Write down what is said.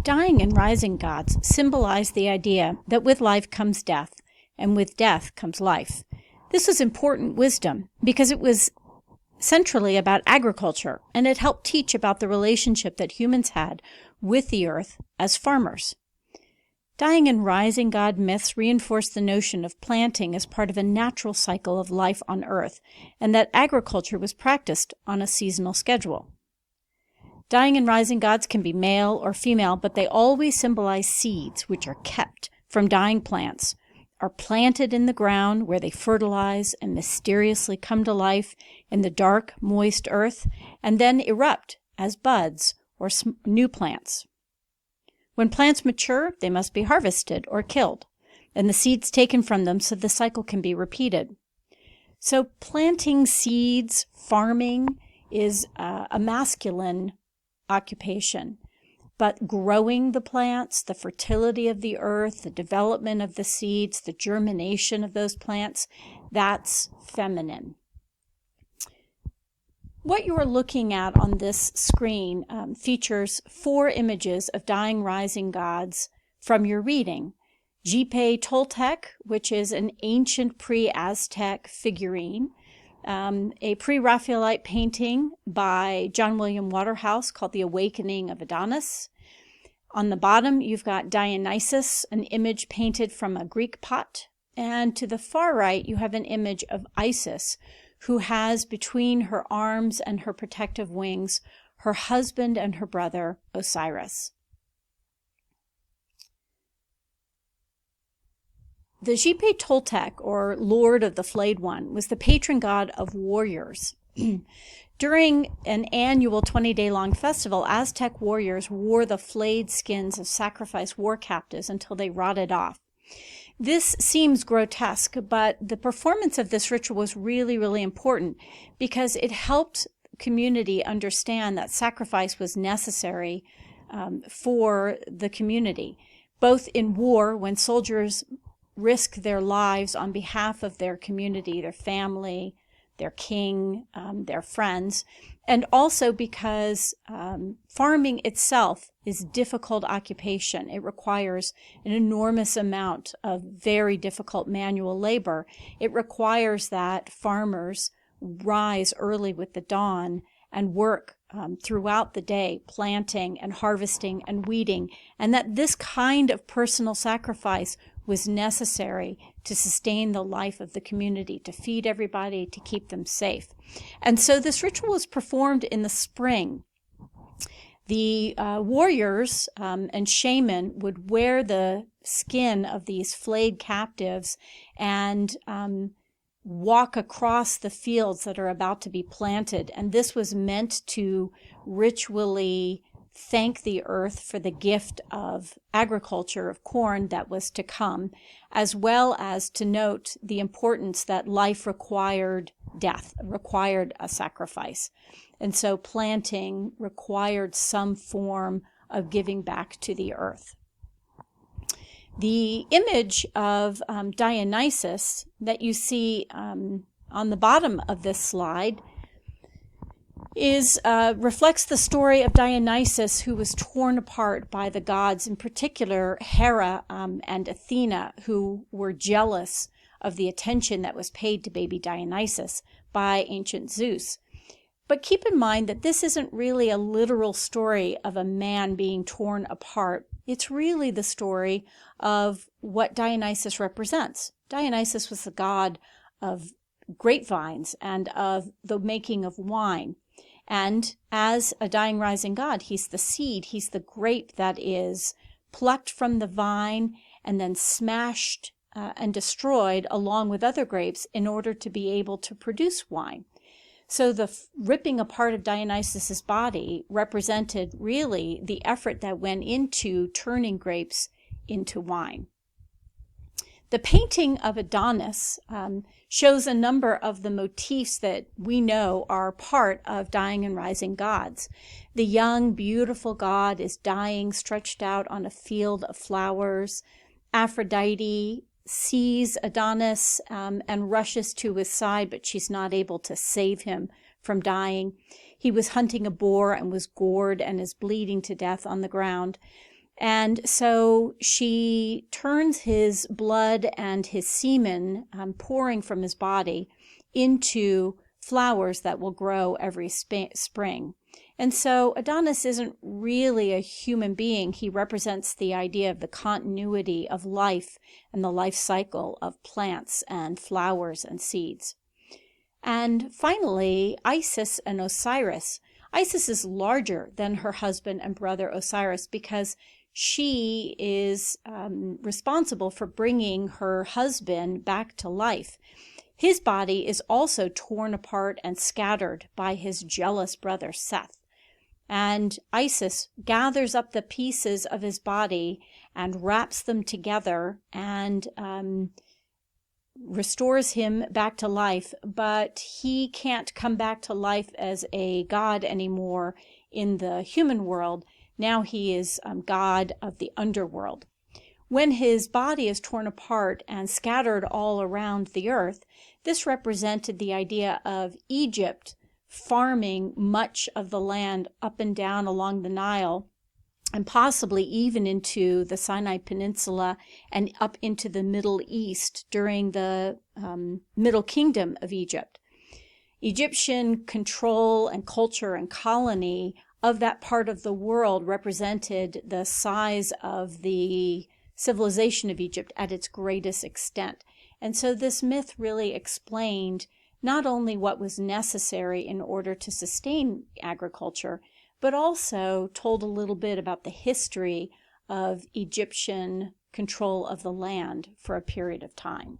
Dying and rising gods symbolize the idea that with life comes death, and with death comes life. This was important wisdom because it was centrally about agriculture, and it helped teach about the relationship that humans had with the earth as farmers. Dying and rising god myths reinforce the notion of planting as part of a natural cycle of life on earth, and that agriculture was practiced on a seasonal schedule. Dying and rising gods can be male or female, but they always symbolize seeds which are kept from dying plants, are planted in the ground where they fertilize and mysteriously come to life in the dark, moist earth, and then erupt as buds or new plants. When plants mature, they must be harvested or killed, and the seeds taken from them so the cycle can be repeated. So planting seeds, farming, is a masculine occupation, but growing the plants, the fertility of the earth, the development of the seeds, the germination of those plants, that's feminine. What you are looking at on this screen features 4 images of dying rising gods from your reading. Jipe Toltec, which is an ancient pre-Aztec figurine, a pre-Raphaelite painting by John William Waterhouse called The Awakening of Adonis. On the bottom, you've got Dionysus, an image painted from a Greek pot. And to the far right, you have an image of Isis, who has between her arms and her protective wings her husband and her brother, Osiris. The Jipe Toltec, or Lord of the Flayed One, was the patron god of warriors. During an annual 20-day-long festival, Aztec warriors wore the flayed skins of sacrificed war captives until they rotted off. This seems grotesque, but the performance of this ritual was really, really important because it helped the community understand that sacrifice was necessary for the community, both in war when soldiers risk their lives on behalf of their community, their family, their king, their friends, and also because farming itself is a difficult occupation. It requires an enormous amount of very difficult manual labor. It requires that farmers rise early with the dawn and work throughout the day, planting and harvesting and weeding, and that this kind of personal sacrifice was necessary to sustain the life of the community, to feed everybody, to keep them safe. And so this ritual was performed in the spring. The warriors and shaman would wear the skin of these flayed captives and walk across the fields that are about to be planted. And this was meant to ritually thank the earth for the gift of agriculture, of corn that was to come, as well as to note the importance that life required death, required a sacrifice. And so planting required some form of giving back to the earth. The image of Dionysus that you see on the bottom of this slide reflects the story of Dionysus, who was torn apart by the gods, in particular Hera and Athena, who were jealous of the attention that was paid to baby Dionysus by ancient Zeus. But keep in mind that this isn't really a literal story of a man being torn apart. It's really the story of what Dionysus represents. Dionysus was the god of grapevines and of the making of wine. And as a dying rising god, he's the seed, he's the grape that is plucked from the vine and then smashed and destroyed along with other grapes in order to be able to produce wine. So the ripping apart of Dionysus's body represented really the effort that went into turning grapes into wine. The painting of Adonis shows a number of the motifs that we know are part of dying and rising gods. The young, beautiful god is dying, stretched out on a field of flowers. Aphrodite sees Adonis and rushes to his side, but she's not able to save him from dying. He was hunting a boar and was gored and is bleeding to death on the ground. And so she turns his blood and his semen pouring from his body into flowers that will grow every spring. And so Adonis isn't really a human being. He represents the idea of the continuity of life and the life cycle of plants and flowers and seeds. And finally, Isis and Osiris. Isis is larger than her husband and brother Osiris because she is responsible for bringing her husband back to life. His body is also torn apart and scattered by his jealous brother Seth. And Isis gathers up the pieces of his body and wraps them together and restores him back to life, but he can't come back to life as a god anymore in the human world. Now he is god of the underworld. When his body is torn apart and scattered all around the earth, this represented the idea of Egypt farming much of the land up and down along the Nile, and possibly even into the Sinai Peninsula and up into the Middle East during the Middle Kingdom of Egypt. Egyptian control and culture and colony of that part of the world represented the size of the civilization of Egypt at its greatest extent. And so this myth really explained not only what was necessary in order to sustain agriculture, but also told a little bit about the history of Egyptian control of the land for a period of time.